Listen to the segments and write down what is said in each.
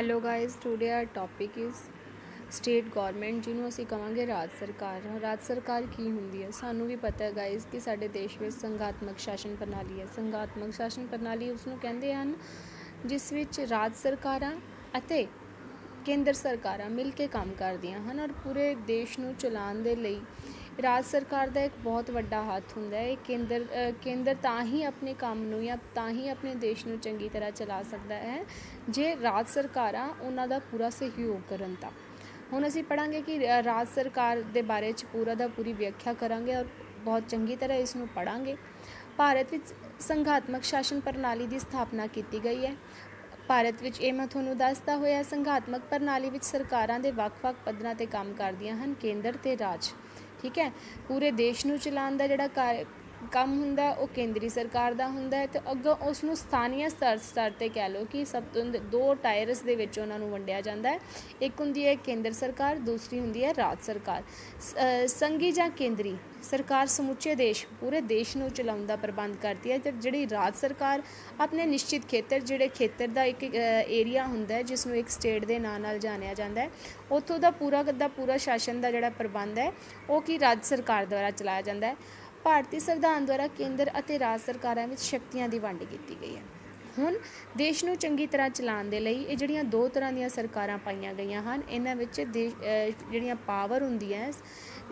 Hello guys, today our topic is state government, ਜਿਹਨੂੰ ਅਸੀਂ ਕਹਾਂਗੇ ਰਾਜ ਸਰਕਾਰ। ਰਾਜ ਸਰਕਾਰ ਕੀ ਹੁੰਦੀ ਹੈ? ਸਾਨੂੰ ਵੀ ਪਤਾ ਹੈ ਗਾਇਜ਼ ਕਿ ਸਾਡੇ ਦੇਸ਼ ਵਿੱਚ ਸੰਘਾਤਮਕ ਸ਼ਾਸਨ ਪ੍ਰਣਾਲੀ ਹੈ। ਸੰਘਾਤਮਕ ਸ਼ਾਸਨ ਪ੍ਰਣਾਲੀ ਉਸ ਨੂੰ ਕਹਿੰਦੇ ਹਨ ਜਿਸ ਵਿੱਚ ਰਾਜ ਸਰਕਾਰਾਂ ਅਤੇ ਕੇਂਦਰ ਸਰਕਾਰਾਂ ਮਿਲ ਕੇ ਕੰਮ ਕਰਦੀਆਂ ਹਨ ਔਰ ਪੂਰੇ ਦੇਸ਼ ਨੂੰ ਚਲਾਉਣ ਦੇ ਲਈ ਰਾਜ ਸਰਕਾਰ ਦਾ ਇੱਕ ਬਹੁਤ ਵੱਡਾ ਹੱਥ ਹੁੰਦਾ ਹੈ। ਕੇਂਦਰ ਤਾਂ ਹੀ ਆਪਣੇ ਕੰਮ ਨੂੰ ਜਾਂ ਤਾਂ ਹੀ ਆਪਣੇ ਦੇਸ਼ ਨੂੰ ਚੰਗੀ ਤਰ੍ਹਾਂ ਚਲਾ ਸਕਦਾ ਹੈ ਜੇ ਰਾਜ ਸਰਕਾਰਾਂ ਉਹਨਾਂ ਦਾ ਪੂਰਾ ਸਹਿਯੋਗ ਕਰਨ। ਤਾਂ ਹੁਣ ਅਸੀਂ ਪੜ੍ਹਾਂਗੇ ਕਿ ਰਾਜ ਸਰਕਾਰ ਦੇ ਬਾਰੇ 'ਚ ਪੂਰਾ ਦਾ ਪੂਰੀ ਵਿਆਖਿਆ ਕਰਾਂਗੇ ਔਰ ਬਹੁਤ ਚੰਗੀ ਤਰ੍ਹਾਂ ਇਸ ਨੂੰ ਪੜ੍ਹਾਂਗੇ। ਭਾਰਤ ਵਿੱਚ ਸੰਘਾਤਮਕ ਸ਼ਾਸਨ ਪ੍ਰਣਾਲੀ ਦੀ ਸਥਾਪਨਾ ਕੀਤੀ ਗਈ ਹੈ। ਭਾਰਤ ਵਿੱਚ ਇਹ ਮੈਂ ਤੁਹਾਨੂੰ ਦੱਸਦਾ ਹੋਇਆ, ਸੰਘਾਤਮਕ ਪ੍ਰਣਾਲੀ ਵਿੱਚ ਸਰਕਾਰਾਂ ਦੇ ਵੱਖ-ਵੱਖ ਪੱਧਰਾਂ 'ਤੇ ਕੰਮ ਕਰਦੀਆਂ ਹਨ, ਕੇਂਦਰ ਅਤੇ ਰਾਜ। ਠੀਕ ਹੈ, ਪੂਰੇ ਦੇਸ਼ ਨੂੰ ਚਲਾਉਣ ਦਾ ਜਿਹੜਾ ਕੰਮ ਹੁੰਦਾ ਉਹ ਕੇਂਦਰੀ ਸਰਕਾਰ ਦਾ ਹੁੰਦਾ ਹੈ ਅਤੇ ਅੱਗੋਂ ਉਸ ਨੂੰ ਸਥਾਨੀ ਸਤਰ 'ਤੇ ਕਹਿ ਲਓ ਕਿ ਸਭ ਤੋਂ ਦੋ ਟਾਇਰਸ ਦੇ ਵਿੱਚ ਉਹਨਾਂ ਨੂੰ ਵੰਡਿਆ ਜਾਂਦਾ ਹੈ। ਇੱਕ ਹੁੰਦੀ ਹੈ ਕੇਂਦਰ ਸਰਕਾਰ, ਦੂਸਰੀ ਹੁੰਦੀ ਹੈ ਰਾਜ ਸਰਕਾਰ। ਸੰਘੀ ਜਾਂ ਕੇਂਦਰੀ ਸਰਕਾਰ ਸਮੁੱਚੇ ਦੇਸ਼, ਪੂਰੇ ਦੇਸ਼ ਨੂੰ ਚਲਾਉਣ ਦਾ ਪ੍ਰਬੰਧ ਕਰਦੀ ਹੈ ਅਤੇ ਜਿਹੜੀ ਰਾਜ ਸਰਕਾਰ ਆਪਣੇ ਨਿਸ਼ਚਿਤ ਖੇਤਰ, ਜਿਹੜੇ ਖੇਤਰ ਦਾ ਇੱਕ ਏਰੀਆ ਹੁੰਦਾ ਹੈ ਜਿਸ ਨੂੰ ਇੱਕ ਸਟੇਟ ਦੇ ਨਾਂ ਨਾਲ ਜਾਣਿਆ ਜਾਂਦਾ ਹੈ, ਉੱਥੋਂ ਦਾ ਪੂਰਾ ਸ਼ਾਸਨ ਦਾ ਜਿਹੜਾ ਪ੍ਰਬੰਧ ਹੈ ਉਹ ਕਿ ਰਾਜ ਸਰਕਾਰ ਦੁਆਰਾ ਚਲਾਇਆ ਜਾਂਦਾ ਹੈ। ਭਾਰਤੀ ਸੰਵਿਧਾਨ ਦੁਆਰਾ ਕੇਂਦਰ ਅਤੇ ਰਾਜ ਸਰਕਾਰਾਂ ਵਿੱਚ ਸ਼ਕਤੀਆਂ ਦੀ ਵੰਡ ਕੀਤੀ ਗਈ ਹੈ। ਹੁਣ ਦੇਸ਼ ਨੂੰ ਚੰਗੀ ਤਰ੍ਹਾਂ ਚਲਾਉਣ ਦੇ ਲਈ ਇਹ ਜਿਹੜੀਆਂ ਦੋ ਤਰ੍ਹਾਂ ਦੀਆਂ ਸਰਕਾਰਾਂ ਪਾਈਆਂ ਗਈਆਂ ਹਨ। ਇਹਨਾਂ ਵਿੱਚ ਜਿਹੜੀਆਂ ਪਾਵਰ ਹੁੰਦੀਆਂ,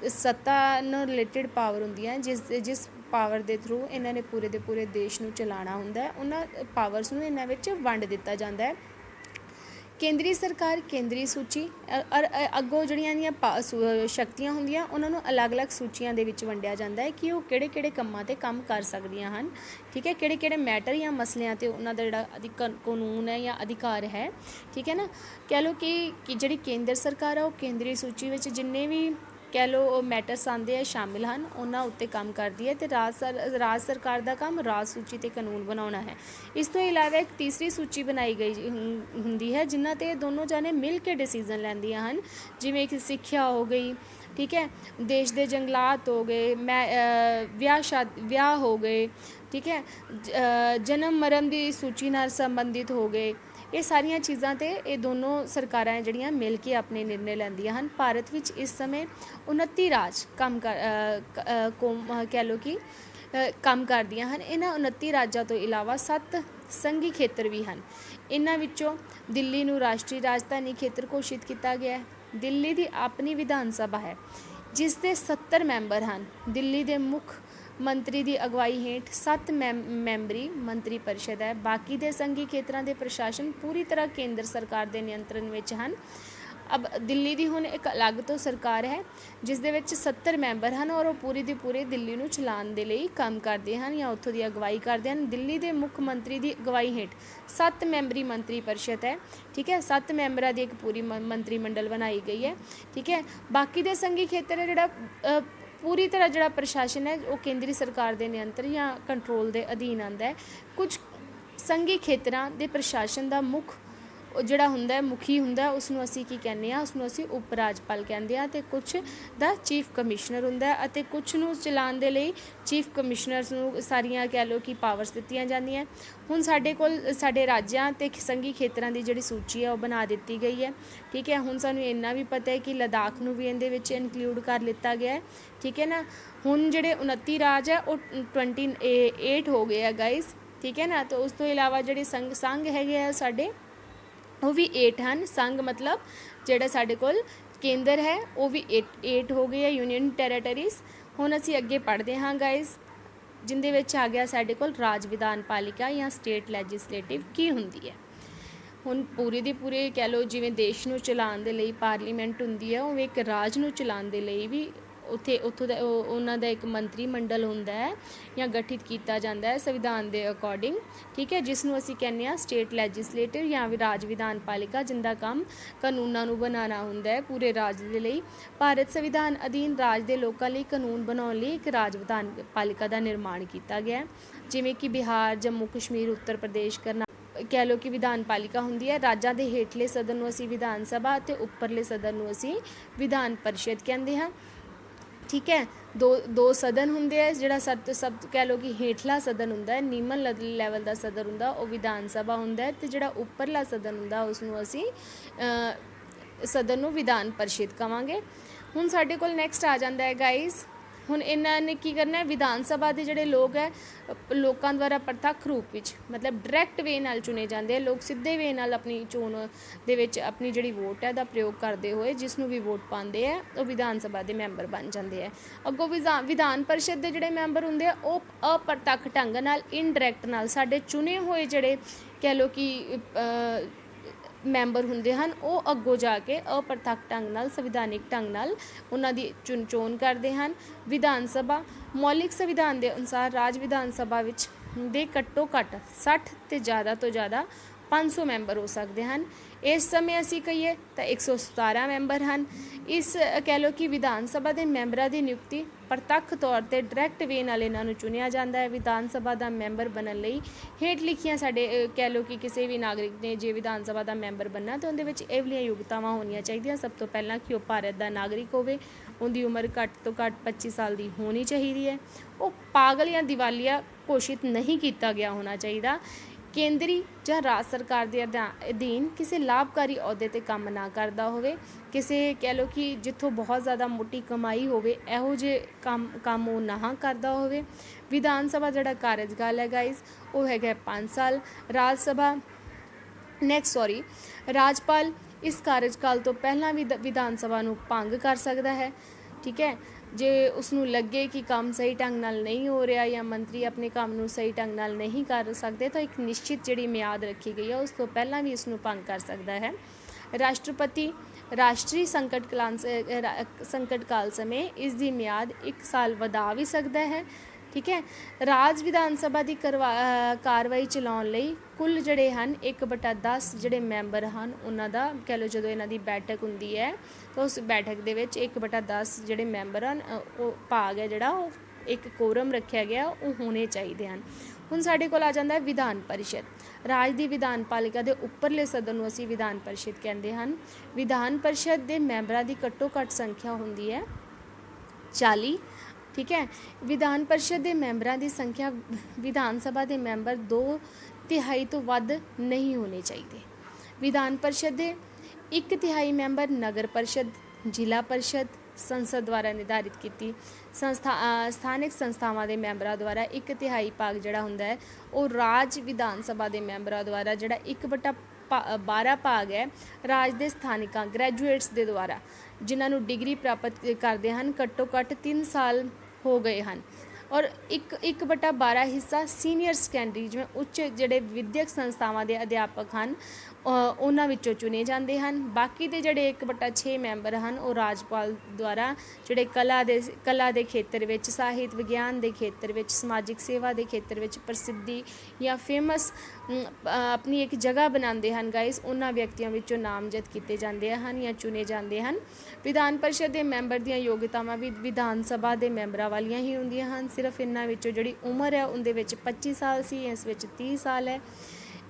ਸੱਤਾ ਨਾਲ ਰਿਲੇਟਿਡ ਪਾਵਰ ਹੁੰਦੀਆਂ, ਜਿਸ ਪਾਵਰ ਦੇ ਥਰੂ ਇਹਨਾਂ ਨੇ ਪੂਰੇ ਦੇ ਪੂਰੇ ਦੇਸ਼ ਨੂੰ ਚਲਾਉਣਾ ਹੁੰਦਾ ਹੈ, ਉਹਨਾਂ ਪਾਵਰਸ ਨੂੰ ਇਹਨਾਂ ਵਿੱਚ ਵੰਡ ਦਿੱਤਾ ਜਾਂਦਾ ਹੈ। ਕੇਂਦਰੀ ਸਰਕਾਰ ਕੇਂਦਰੀ ਸੂਚੀ ਔਰ ਅੱਗੋਂ ਜਿਹੜੀਆਂ ਇਹਦੀਆਂ ਸ਼ਕਤੀਆਂ ਹੁੰਦੀਆਂ ਉਹਨਾਂ ਨੂੰ ਅਲੱਗ-ਅਲੱਗ ਸੂਚੀਆਂ ਦੇ ਵਿੱਚ ਵੰਡਿਆ ਜਾਂਦਾ ਹੈ ਕਿ ਉਹ ਕਿਹੜੇ-ਕਿਹੜੇ ਕੰਮਾਂ 'ਤੇ ਕੰਮ ਕਰ ਸਕਦੀਆਂ ਹਨ। ਠੀਕ ਹੈ, ਕਿਹੜੇ-ਕਿਹੜੇ ਮੈਟਰ ਜਾਂ ਮਸਲਿਆਂ 'ਤੇ ਉਹਨਾਂ ਦਾ ਜਿਹੜਾ ਕਾਨੂੰਨ ਹੈ ਜਾਂ ਅਧਿਕਾਰ ਹੈ। ਠੀਕ ਹੈ ਨਾ, ਕਹਿ ਲਓ ਕਿ ਜਿਹੜੀ ਕੇਂਦਰ ਸਰਕਾਰ ਹੈ ਉਹ ਕੇਂਦਰੀ ਸੂਚੀ ਵਿੱਚ ਜਿੰਨੇ ਵੀ ਕਹਿ ਲਓ ਮੈਟਰਸ ਆਉਂਦੇ ਆ ਸ਼ਾਮਿਲ ਹਨ, ਉਹਨਾਂ ਉੱਤੇ ਕੰਮ ਕਰਦੀ ਹੈ ਅਤੇ ਰਾਜ ਸਰਕਾਰ ਦਾ ਕੰਮ ਰਾਜ ਸੂਚੀ 'ਤੇ ਕਾਨੂੰਨ ਬਣਾਉਣਾ ਹੈ। ਇਸ ਤੋਂ ਇਲਾਵਾ ਇੱਕ ਤੀਸਰੀ ਸੂਚੀ ਬਣਾਈ ਗਈ ਹੁੰਦੀ ਹੈ ਜਿਨ੍ਹਾਂ 'ਤੇ ਦੋਨੋਂ ਜਾਣੇ ਮਿਲ ਕੇ ਡਿਸੀਜ਼ਨ ਲੈਂਦੀਆਂ ਹਨ, ਜਿਵੇਂ ਕਿ ਸਿੱਖਿਆ ਹੋ ਗਈ, ਠੀਕ ਹੈ, ਦੇਸ਼ ਦੇ ਜੰਗਲਾਤ ਹੋ ਗਏ, ਵਿਆਹ ਹੋ ਗਏ, ਠੀਕ ਹੈ, ਜਨਮ ਮਰਨ ਦੀ ਸੂਚੀ ਨਾਲ ਸੰਬੰਧਿਤ ਹੋ ਗਏ। ਇਹ ਸਾਰੀਆਂ ਚੀਜ਼ਾਂ 'ਤੇ ਇਹ ਦੋਨੋਂ ਸਰਕਾਰਾਂ ਜਿਹੜੀਆਂ ਮਿਲ ਕੇ ਆਪਣੇ ਨਿਰਣੇ ਲੈਂਦੀਆਂ ਹਨ। ਭਾਰਤ ਵਿੱਚ ਇਸ ਸਮੇਂ 29 ਰਾਜ ਕਹਿ ਲਓ ਕਿ ਕੰਮ ਕਰਦੀਆਂ ਹਨ। ਇਹਨਾਂ 29 ਰਾਜਾਂ ਤੋਂ ਇਲਾਵਾ 7 ਸੰਘੀ ਖੇਤਰ ਵੀ ਹਨ। ਇਹਨਾਂ ਵਿੱਚੋਂ ਦਿੱਲੀ ਨੂੰ ਰਾਸ਼ਟਰੀ ਰਾਜਧਾਨੀ ਖੇਤਰ ਘੋਸ਼ਿਤ ਕੀਤਾ ਗਿਆ ਹੈ। ਦਿੱਲੀ ਦੀ ਆਪਣੀ ਵਿਧਾਨ ਸਭਾ ਹੈ ਜਿਸ ਦੇ 70 ਮੈਂਬਰ ਹਨ। ਦਿੱਲੀ ਦੇ ਮੁੱਖ ਮੰਤਰੀ ਦੀ ਅਗਵਾਈ ਹੇਠ 7 ਮੈਂਬਰੀ ਮੰਤਰੀ ਪਰਿਸ਼ਦ ਹੈ। ਬਾਕੀ ਦੇ ਸੰਘੀ ਖੇਤਰਾਂ ਦੇ ਪ੍ਰਸ਼ਾਸਨ ਪੂਰੀ ਤਰ੍ਹਾਂ ਕੇਂਦਰ ਸਰਕਾਰ ਦੇ ਨਿਯੰਤਰਣ ਵਿੱਚ ਹਨ। ਦਿੱਲੀ ਦੀ ਹੁਣ ਇੱਕ ਅਲੱਗ ਤੋਂ ਸਰਕਾਰ ਹੈ ਜਿਸ ਦੇ ਵਿੱਚ 70 ਮੈਂਬਰ ਹਨ ਔਰ ਉਹ ਪੂਰੀ ਦੀ ਪੂਰੀ ਦਿੱਲੀ ਨੂੰ ਚਲਾਉਣ ਦੇ ਲਈ ਕੰਮ ਕਰਦੇ ਹਨ ਜਾਂ ਉੱਥੋਂ ਦੀ ਅਗਵਾਈ ਕਰਦੇ ਹਨ। ਦਿੱਲੀ ਦੇ ਮੁੱਖ ਮੰਤਰੀ ਦੀ ਅਗਵਾਈ ਹੇਠ 7 ਮੈਂਬਰੀ ਮੰਤਰੀ ਪਰਿਸ਼ਦ ਹੈ। ਠੀਕ ਹੈ, 7 ਮੈਂਬਰਾਂ ਦੀ ਇੱਕ ਪੂਰੀ ਮੰਤਰੀ ਮੰਡਲ ਬਣਾਈ ਗਈ ਹੈ। ਠੀਕ ਹੈ, ਬਾਕੀ ਦੇ ਸੰਘੀ ਖੇਤਰ ਹੈ ਜਿਹੜਾ ਪੂਰੀ ਤਰ੍ਹਾਂ ਜਿਹੜਾ ਪ੍ਰਸ਼ਾਸਨ ਹੈ ਉਹ ਕੇਂਦਰੀ ਸਰਕਾਰ ਦੇ ਨਿਯੰਤਰਣ ਜਾਂ ਕੰਟਰੋਲ ਦੇ ਅਧੀਨ ਆਉਂਦਾ ਹੈ। ਕੁਝ ਸੰਘੀ ਖੇਤਰਾਂ ਦੇ ਪ੍ਰਸ਼ਾਸਨ ਦਾ ਜਿਹੜਾ ਹੁੰਦਾ ਮੁਖੀ ਹੁੰਦਾ, ਉਸ ਨੂੰ ਅਸੀਂ ਕੀ ਕਹਿੰਦੇ ਹਾਂ, ਉਸ ਨੂੰ ਅਸੀਂ ਉਪ ਰਾਜਪਾਲ ਕਹਿੰਦੇ ਹਾਂ, ਅਤੇ ਕੁਛ ਦਾ ਚੀਫ ਕਮਿਸ਼ਨਰ ਹੁੰਦਾ ਅਤੇ ਕੁਛ ਨੂੰ ਚਲਾਉਣ ਦੇ ਲਈ ਚੀਫ ਕਮਿਸ਼ਨਰਸ ਨੂੰ ਸਾਰੀਆਂ ਕਹਿ ਲਓ ਕਿ ਪਾਵਰਸ ਦਿੱਤੀਆਂ ਜਾਂਦੀਆਂ। ਹੁਣ ਸਾਡੇ ਕੋਲ ਸਾਡੇ ਰਾਜਾਂ ਅਤੇ ਸੰਘੀ ਖੇਤਰਾਂ ਦੀ ਜਿਹੜੀ ਸੂਚੀ ਹੈ ਉਹ ਬਣਾ ਦਿੱਤੀ ਗਈ ਹੈ। ਠੀਕ ਹੈ, ਹੁਣ ਸਾਨੂੰ ਇੰਨਾ ਵੀ ਪਤਾ ਹੈ ਕਿ ਲੱਦਾਖ ਨੂੰ ਵੀ ਇਹਦੇ ਵਿੱਚ ਇਨਕਲੂਡ ਕਰ ਲਿੱਤਾ ਗਿਆ ਹੈ। ਠੀਕ ਹੈ ਨਾ, ਹੁਣ ਜਿਹੜੇ 29 ਰਾਜ ਹੈ ਉਹ 28 ਹੋ ਗਏ ਆ ਗਾਈਜ਼। ਠੀਕ ਹੈ ਨਾ, ਤਾਂ ਉਸ ਤੋਂ ਇਲਾਵਾ ਜਿਹੜੇ ਸੰਘ ਹੈਗੇ ਆ ਸਾਡੇ ਉਹ ਵੀ 8 ਹਨ। ਸੰਘ ਮਤਲਬ ਜਿਹੜਾ ਸਾਡੇ ਕੋਲ ਕੇਂਦਰ ਹੈ ਉਹ ਵੀ 8 ਹੋ ਗਏ ਆ, ਯੂਨੀਅਨ ਟੈਰੀਟਰੀਜ਼। ਹੁਣ ਅਸੀਂ ਅੱਗੇ ਪੜ੍ਹਦੇ ਹਾਂ ਗਾਈਜ਼, ਜਿਹਦੇ ਵਿੱਚ ਆ ਗਿਆ ਸਾਡੇ ਕੋਲ ਰਾਜ ਵਿਧਾਨ ਪਾਲਿਕਾ ਜਾਂ ਸਟੇਟ ਲੈਜਿਸਲੇਟਿਵ ਕੀ ਹੁੰਦੀ ਹੈ। ਹੁਣ ਪੂਰੀ ਦੀ ਪੂਰੀ ਕਹਿ ਲਓ ਜਿਵੇਂ ਦੇਸ਼ ਨੂੰ ਚਲਾਉਣ ਦੇ ਲਈ ਪਾਰਲੀਮੈਂਟ ਹੁੰਦੀ ਹੈ, ਉਹ ਇੱਕ ਰਾਜ ਨੂੰ ਚਲਾਉਣ ਦੇ ਲਈ ਵੀ ਉੱਥੋਂ ਦਾ ਉਹਨਾਂ ਦਾ ਇੱਕ ਮੰਤਰੀ ਮੰਡਲ ਹੁੰਦਾ ਹੈ ਜਾਂ ਗਠਿਤ ਕੀਤਾ ਜਾਂਦਾ ਹੈ ਸੰਵਿਧਾਨ ਦੇ ਅਕੋਰਡਿੰਗ। ਠੀਕ ਹੈ, ਜਿਸ ਨੂੰ ਅਸੀਂ ਕਹਿੰਦੇ ਹਾਂ ਸਟੇਟ ਲੈਜਿਸਲੇਟਿਵ ਜਾਂ ਰਾਜ ਵਿਧਾਨ ਪਾਲਿਕਾ, ਜਿੰਦਾ ਕੰਮ ਕਾਨੂੰਨਾਂ ਨੂੰ ਬਣਾਉਣਾ ਹੁੰਦਾ ਹੈ ਪੂਰੇ ਰਾਜ ਦੇ ਲਈ। ਭਾਰਤ ਸੰਵਿਧਾਨ ਅਧੀਨ ਰਾਜ ਦੇ ਲੋਕਾਂ ਲਈ ਕਾਨੂੰਨ ਬਣਾਉਣ ਲਈ ਇੱਕ ਰਾਜ ਵਿਧਾਨ ਪਾਲਿਕਾ ਦਾ ਨਿਰਮਾਣ ਕੀਤਾ ਗਿਆ, ਜਿਵੇਂ ਕਿ ਬਿਹਾਰ, ਜੰਮੂ ਕਸ਼ਮੀਰ, ਉੱਤਰ ਪ੍ਰਦੇਸ਼, ਕਹਿ ਲਓ ਕਿ ਵਿਧਾਨ ਪਾਲਿਕਾ ਹੁੰਦੀ ਹੈ। ਰਾਜਾਂ ਦੇ ਹੇਠਲੇ ਸਦਨ ਨੂੰ ਅਸੀਂ ਵਿਧਾਨ ਸਭਾ ਅਤੇ ਉੱਪਰਲੇ ਸਦਨ ਨੂੰ ਅਸੀਂ ਵਿਧਾਨ ਪਰਿਸ਼ਦ ਕਹਿੰਦੇ ਹਾਂ। ठीक है। दो सदन होंगे है, जिहड़ा सब कह लो कि हेठला सदन हुंदा है, नीमन लैवल का सदन हुंदा वो विधान सभा हुंदा है, ते जिहड़ा उपरला सदन हुंदा उसनूं असीं सदन नूं विधान परिषद कहांगे। हुण साडे कोल नैक्सट आ जांदा है गाइस, हुण इन्हां ने की करना है, विधान सभा के जिहड़े लोग है लोकां द्वारा प्रत्यक्ष रूप विच मतलब डायरैक्ट वे नाल चुने जाते हैं, लोग सीधे वे नाल अपनी चोण दे विच अपनी जिहड़ी वोट है दा प्रयोग करते हुए जिसनूं भी वोट पाते हैं वो विधान सभा के मैंबर बन जाते हैं। अगों विधान परिषद के जिहड़े मैंबर हुंदे आ वो अप्रत्यक्ष ढंग नाल इनडायरैक्ट नाल साडे चुने हुए जिहड़े कह लो कि मैंबर हुंदे हन वो अगों जाके अप्रत्यक्ष ढंग नाल संविधानिक ढंग नाल उन्हां दी चोण करदे हन। विधान सभा मौलिक संविधान के अनुसार राज विधान सभा विच दे घट्टो घट्ट 60 ते ज़्यादा तो ज़्यादा 500 मैंबर हो सकते हैं। इस समय असी कहिए तो 117 मैंबर हैं। इस कह लो कि विधान सभा के मैंबरों की नियुक्ति प्रत्यक्ष तौर पर डायरैक्ट वे नाल इन्हां नूं चुनिया जाता है। विधान सभा का मैंबर बनने लई हेठ लिखियां साडे कह लो कि किसी भी नागरिक ने जे विधान सभा का मैंबर बनना तो उहदे विच इह वालियां योग्यतावां होणियां चाहीदियां। सब तो पहलां कि वह भारत का नागरिक होवे, उनकी उम्र घੱਟ तो घੱਟ 25 साल की होनी चाहिए है, वो पागल या दिवालिया घोषित नहीं किया गया होना चाहिए, केंद्री ਜਾਂ ਰਾਜ सरकार के अधीन किसी लाभकारी अहुदे ते काम ना करता होवे, किसी कह लो कि जिथों बहुत ज़्यादा मोटी कमाई होवे इहो जे काम वो ना करता होवे। विधान सभा जिहड़ा कार्यकाल है गाइज वो है 5 साल। राज सभा राजपाल इस कार्यकाल तो पहला भी विधान सभा नूं भंग कर सकता है। ठीक है, जे उसनूं लगे कि काम सही ढंग नाल नहीं हो रहा या मंत्री अपने काम नूं सही ढंग नाल नहीं कर सकते तो एक निश्चित जिहड़ी मियाद रखी गई है उस तो पहला भी इसनूं भंग कर सकता है। राष्ट्रपति राष्ट्रीय संकट काल समय इसकी मियाद 1 साल वधा भी सकता है। ठीक है, राज विधान सभा की कार्रवाई चलाउण लई कुल जिहड़े हन 1/10 जिहड़े मैंबर हन उन्हां दा कह लो जदों इन्हां दी बैठक हुंदी है तो उस बैठक दे विच 1/10 जिहड़े मैंबर हन वो भाग है जिहड़ा एक कोरम रखा गया वो होने चाहिए हैं। हुण साडे कोल आ जांदा है विधान परिषद। राज की विधान पालिका के उपरले सदन नूं असीं विधान परिषद कहते हैं। विधान परिषद के मैंबरां की घट्टो घट्ट संख्या होंदी है 40। ठीक है, विधान परिषद के मैंबरों की संख्या विधान सभा के मैंबर 2/3 तो वध नहीं होने चाहिए। विधान परिषद के 1/3 मैंबर नगर परिषद, जिला परिषद, संसद द्वारा निर्धारित की स्थानिक संस्थावां के मैंबरों द्वारा 1/3 भाग जिहड़ा हुंदा है वो राज विधान सभा के मैंबरों द्वारा जिहड़ा 1/12 भाग है राज के स्थानिकां ग्रैजुएट्स के द्वारा जिन्होंने डिग्री प्राप्त करते हैं घट्टो घट्ट 3 साल हो गए हैं और 1/12 हिस्सा सीनियर सैकेंडरी जिवें उच्च जिहड़े विद्यक संस्थावां के अध्यापक हैं उन्हां विचों चुने जाते हैं। बाकी के जिहड़े 1/6 मैंबर हैं वो राजपाल द्वारा जिहड़े कला के खेत्र में, साहित्य विज्ञान के खेत्र में, समाजिक सेवा के खेत्र में प्रसिद्धि या फेमस अपनी एक जगह बनाते हैं गाइस उन्हां व्यक्तियों विचों नामजद किए जाते हैं या चुने जाते हैं। विधान परिषद के मैंबर दीयां योग्यतावां भी विधान सभा के मैंबरां वालियां ही होंदियां हैं। सिर्फ इन्हां विचों जिहड़ी उम्र है उनदे विच 25 साल सी, इस विच 30 साल है।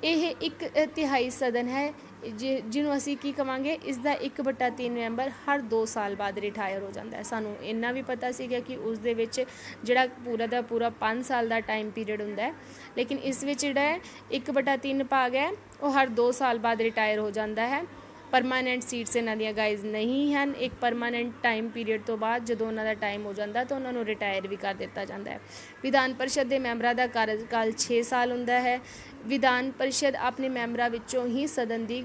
यह 1/3 सदन है जिन्हों असी की कहांगे इसका 1/3 मैंबर हर 2 साल बाद रिटायर हो जाता है। सानू इन्ना भी पता सीगा कि उस दे विच जिहड़ा पूरा का पूरा 5 साल का टाइम पीरियड हुंदा है, लेकिन इस विच जिहड़ा 1/3 भाग है वो हर 2 साल बाद रिटायर हो जाता है। परमानेंट सीट्स इन्हां दियां गाइज नहीं हैं। एक परमानेंट टाइम पीरियड तो बाद जो उन्होंने टाइम हो जाता तो उन्होंने रिटायर भी कर दिता जाता है। विधान परिषद के मैंबरों का कार्यकाल 6 साल होंदा है। विधान परिषद अपने मैंबरों विचों ही सदन की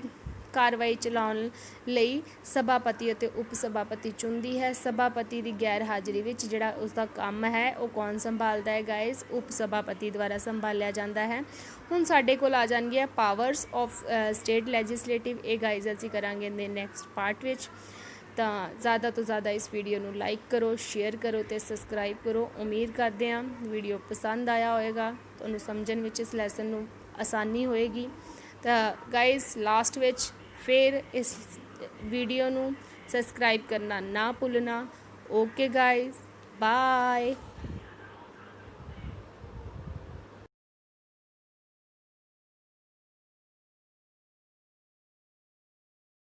कार्रवाई चलाउण लई सभापति और उप सभापति चुनती है। सभापति की गैर हाजिरी विच जिहड़ा उसका काम है वो कौन संभालता है गाइज, उप सभापति द्वारा संभालिया जाता है। हुण साडे कोल आ जाणगियां पावर्स ऑफ स्टेट लैजिस्लेटिव, ये गाइज असीं करांगे नैक्सट पार्ट विच। तो ज़्यादा तो ज़्यादा इस वीडियो को लाइक करो, शेयर करो तो सबसक्राइब करो। उम्मीद करते हैं वीडियो पसंद आया होएगा, तुहानूं समझण विच इस लैसन नूं आसानी होएगी। तो गाइज लास्ट विच फिर इस वीडियो नूं सबसक्राइब करना ना भुलना। Okay guys, bye.